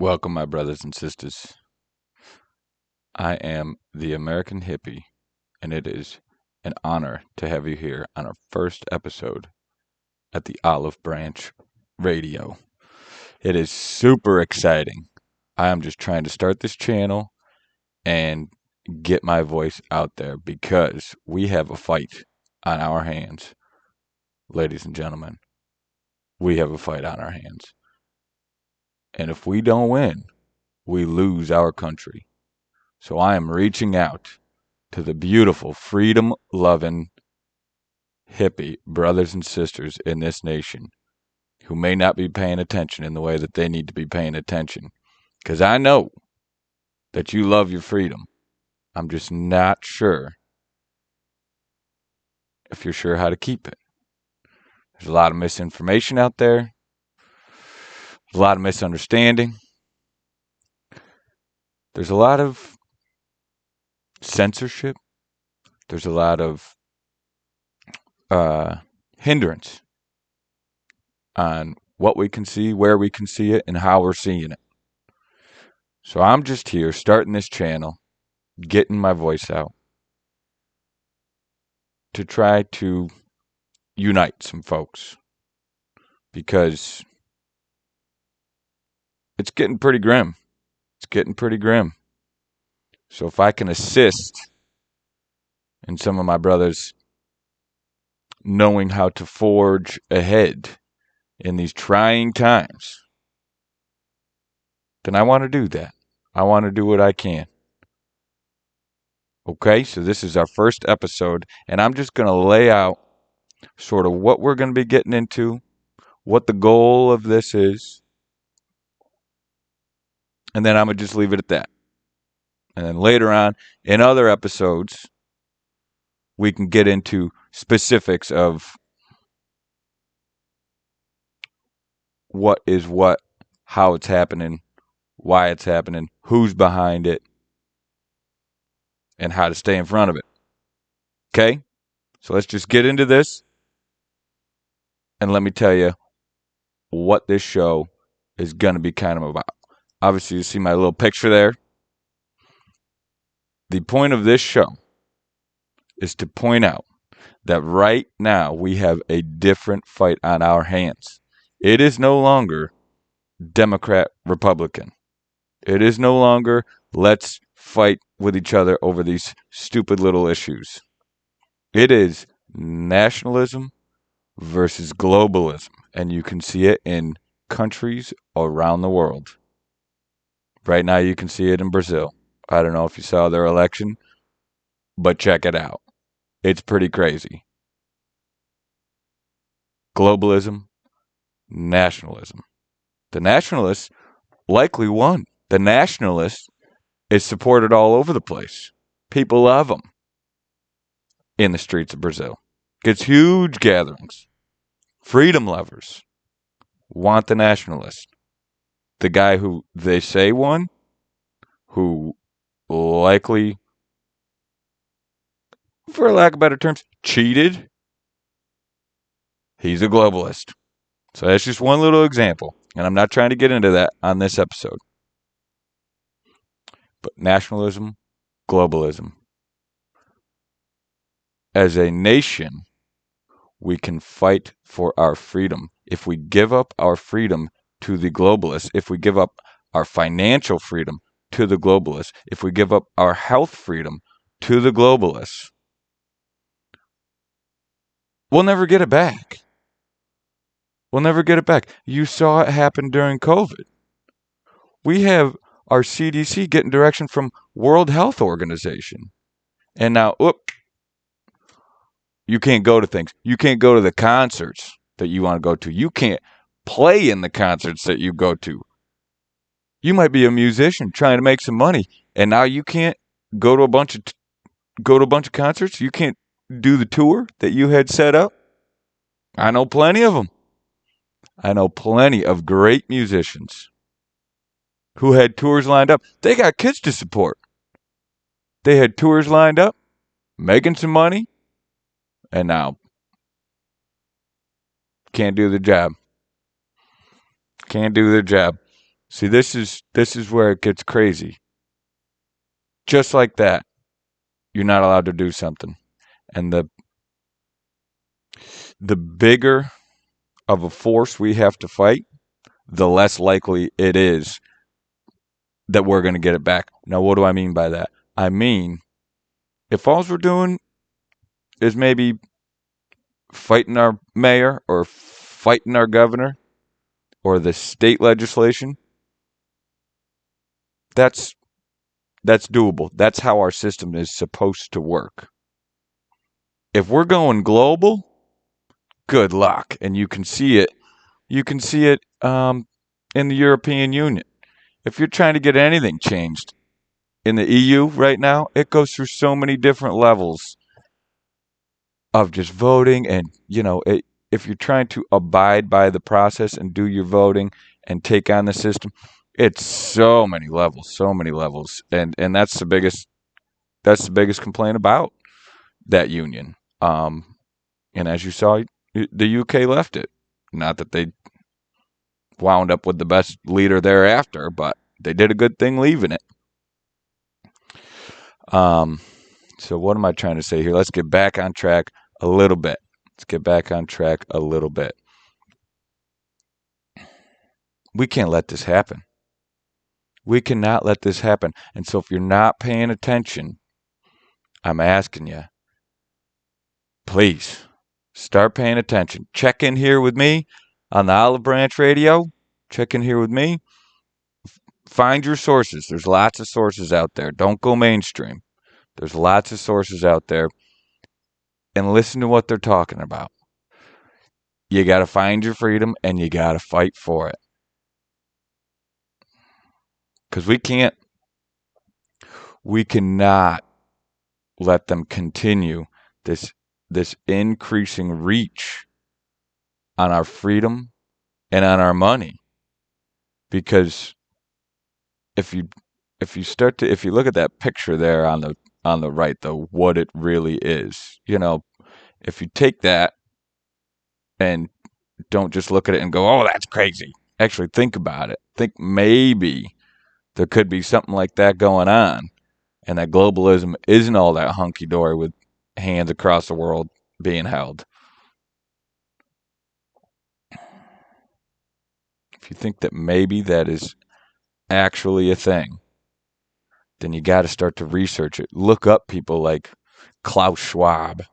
Welcome, my brothers and sisters. I am the American Hippie, and it is an honor to have you here on our first episode at the Olive Branch Radio. It is super exciting. I am just trying to start this channel and get my voice out there because we have a fight on our hands, ladies and gentlemen. We have a fight on our hands. And if we don't win, we lose our country. So I am reaching out to the beautiful, freedom-loving hippie brothers and sisters in this nation who may not be paying attention in the way that they need to be paying attention. Because I know that you love your freedom. I'm just not sure if you're sure how to keep it. There's a lot of misinformation out there. There's a lot of misunderstanding. There's a lot of censorship. There's a lot of hindrance on what we can see, where we can see it, and how we're seeing it. So I'm just here starting this channel, getting my voice out to try to unite some folks because it's getting pretty grim. It's getting pretty grim. So if I can assist in some of my brothers knowing how to forge ahead in these trying times, then I want to do that. I want to do what I can. Okay, so this is our first episode, and I'm just going to lay out sort of what we're going to be getting into, what the goal of this is, and then I'm going to just leave it at that. And then later on, in other episodes, we can get into specifics of what is what, how it's happening, why it's happening, who's behind it, and how to stay in front of it. Okay? So let's just get into this, and let me tell you what this show is going to be kind of about. Obviously, you see my little picture there. The point of this show is to point out that right now we have a different fight on our hands. It is no longer Democrat-Republican. It is no longer let's fight with each other over these stupid little issues. It is nationalism versus globalism, and you can see it in countries around the world. Right now you can see it in Brazil. I don't know if you saw their election, but check it out. It's pretty crazy. Globalism, nationalism. The nationalists likely won. The nationalist is supported all over the place. People love them in the streets of Brazil. Gets huge gatherings. Freedom lovers want the nationalist. The guy who they say won, who likely, for lack of better terms, cheated, he's a globalist. So that's just one little example. And I'm not trying to get into that on this episode. But nationalism, globalism. As a nation, we can fight for our freedom. If we give up our freedom to the globalists, if we give up our financial freedom to the globalists, if we give up our health freedom to the globalists, we'll never get it back. We'll never get it back. You saw it happen during COVID. We have our CDC getting direction from World Health Organization. And now, you can't go to things. You can't go to the concerts that you want to go to. You can't play in the concerts that you go to. You might be a musician trying to make some money, and now you can't go to a bunch of concerts. You can't do the tour that you had set up. I know plenty of them. I know plenty of great musicians who had tours lined up. They got kids to support. They had tours lined up, making some money, and now can't do the job. Can't do their job. See, this is where it gets crazy. Just like that, you're not allowed to do something. And the bigger of a force we have to fight, the less likely it is that we're going to get it back. Now, what do I mean by that? I mean, if all we're doing is maybe fighting our mayor or fighting our governor or the state legislation, that's doable. That's how our system is supposed to work. If we're going global, good luck. And you can see it. You can see it in the European Union. If you're trying to get anything changed in the EU right now, it goes through so many different levels of just voting. And, if you're trying to abide by the process and do your voting and take on the system, it's so many levels, so many levels. And that's the biggest complaint about that union. And as you saw, the UK left it. Not that they wound up with the best leader thereafter, but they did a good thing leaving it. So what am I trying to say here? Let's get back on track a little bit. We can't let this happen. We cannot let this happen. And so if you're not paying attention, I'm asking you, please start paying attention. Check in here with me on the Olive Branch Radio. Check in here with me. Find your sources. There's lots of sources out there. Don't go mainstream. There's lots of sources out there. And listen to what they're talking about. You got to find your freedom and you got to fight for it. Because we cannot let them continue this increasing reach on our freedom and on our money. Because if you look at that picture there on the right, though, what it really is, if you take that and don't just look at it and go, oh, that's crazy. Actually think about it. Think maybe there could be something like that going on, and that globalism isn't all that hunky-dory with hands across the world being held. If you think that maybe that is actually a thing, then you got to start to research it. Look up people like Klaus Schwab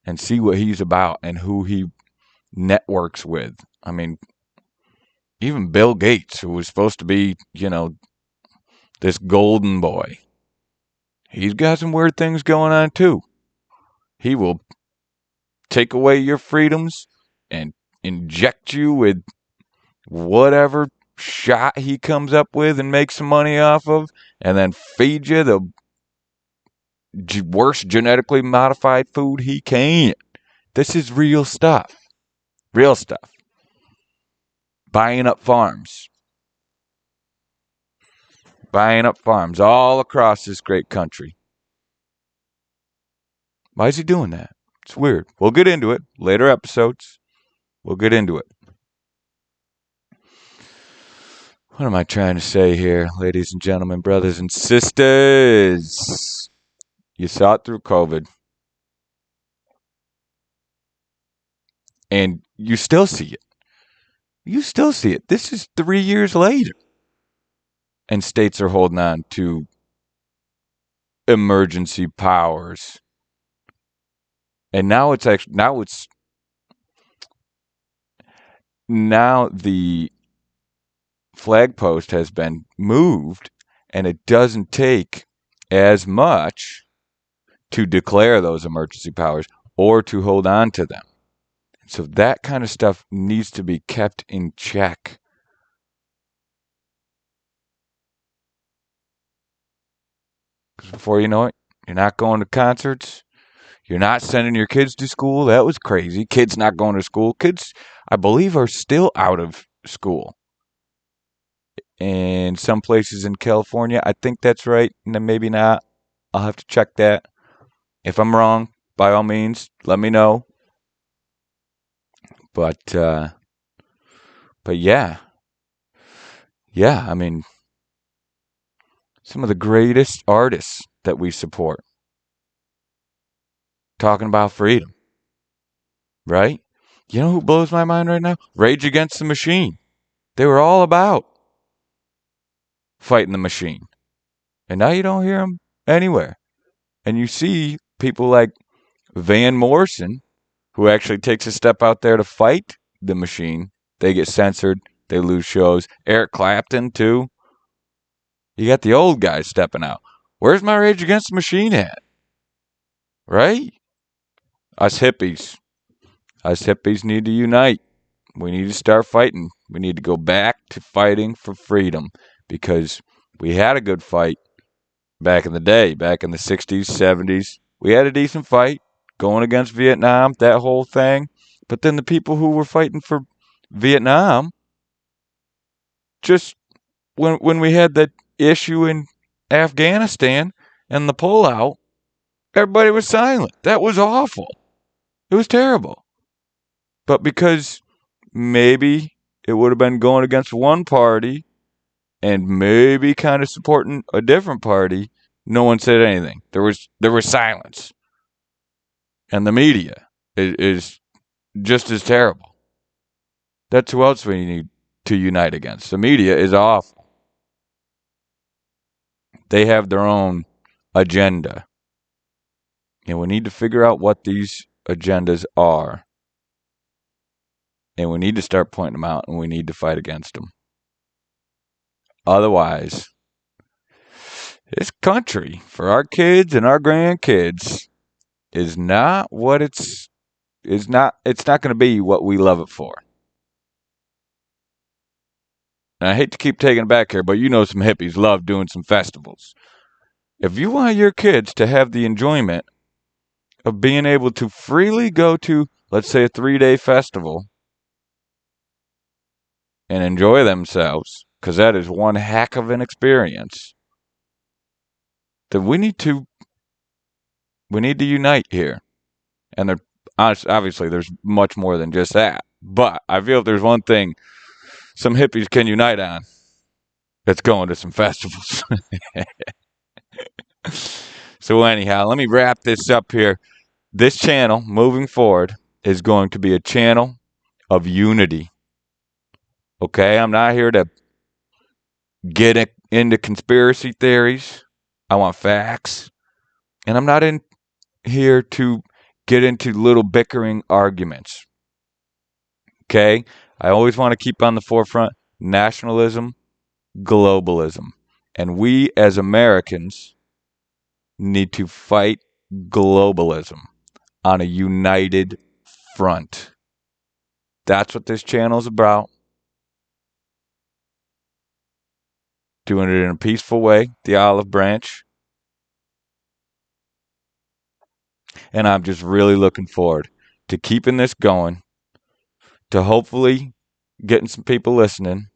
and see what he's about and who he networks with. I mean, even Bill Gates, who was supposed to be, this golden boy, he's got some weird things going on too. He will take away your freedoms and inject you with whatever shot he comes up with and make some money off of, and then feed you the worst genetically modified food he can. This is real stuff. Real stuff. Buying up farms. Buying up farms all across this great country. Why is he doing that? It's weird. We'll get into it. Later episodes. We'll get into it. What am I trying to say here, ladies and gentlemen, brothers and sisters? You saw it through COVID. And you still see it. You still see it. This is 3 years later. And states are holding on to emergency powers. And now the flag post has been moved, and it doesn't take as much to declare those emergency powers or to hold on to them. So that kind of stuff needs to be kept in check. Because before you know it, you're not going to concerts. You're not sending your kids to school. That was crazy. Kids not going to school. Kids, I believe, are still out of school. In some places in California, I think that's right. Maybe not. I'll have to check that. If I'm wrong, by all means, let me know. But yeah, yeah, I mean, some of the greatest artists that we support talking about freedom, right? You know who blows my mind right now? Rage Against the Machine. They were all about fighting the machine. And now you don't hear them anywhere. And you see people like Van Morrison, who actually takes a step out there to fight the machine. They get censored. They lose shows. Eric Clapton, too. You got the old guys stepping out. Where's my Rage Against the Machine at? Right? Us hippies. Us hippies need to unite. We need to start fighting. We need to go back to fighting for freedom because we had a good fight back in the day, back in the 60s, 70s. We had a decent fight going against Vietnam, that whole thing. But then the people who were fighting for Vietnam, just when we had that issue in Afghanistan and the pullout, everybody was silent. That was awful. It was terrible. But because maybe it would have been going against one party and maybe kind of supporting a different party, no one said anything. There was silence. And the media is just as terrible. That's who else we need to unite against. The media is awful. They have their own agenda. And we need to figure out what these agendas are. And we need to start pointing them out and we need to fight against them. Otherwise, this country, for our kids and our grandkids, is not what it's not going to be what we love it for. And I hate to keep taking it back here, but you know some hippies love doing some festivals. If you want your kids to have the enjoyment of being able to freely go to, let's say, a 3-day festival and enjoy themselves, because that is one heck of an experience, then we need to unite here. And obviously there's much more than just that. But I feel if there's one thing some hippies can unite on, it's going to some festivals. So anyhow, let me wrap this up here. This channel, moving forward, is going to be a channel of unity. Okay? I'm not here to get into conspiracy theories. I want facts. And I'm not in here to get into little bickering arguments. Okay? I always want to keep on the forefront nationalism, globalism. And we as Americans need to fight globalism on a united front. That's what this channel is about. Doing it in a peaceful way, the olive branch. And I'm just really looking forward to keeping this going, to hopefully getting some people listening,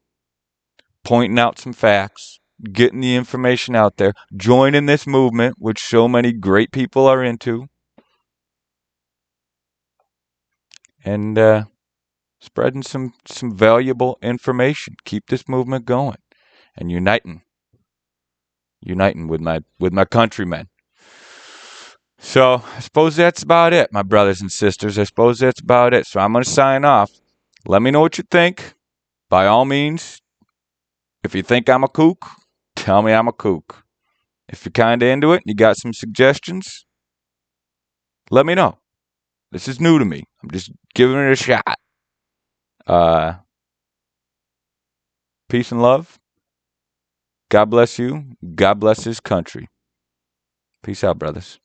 pointing out some facts, getting the information out there, joining this movement, which so many great people are into, and spreading some valuable information. Keep this movement going and uniting with my countrymen. So I suppose that's about it, my brothers and sisters. I suppose that's about it. So I'm going to sign off. Let me know what you think. By all means, if you think I'm a kook, tell me I'm a kook. If you're kind of into it and you got some suggestions, let me know. This is new to me. I'm just giving it a shot. Peace and love. God bless you. God bless this country. Peace out, brothers.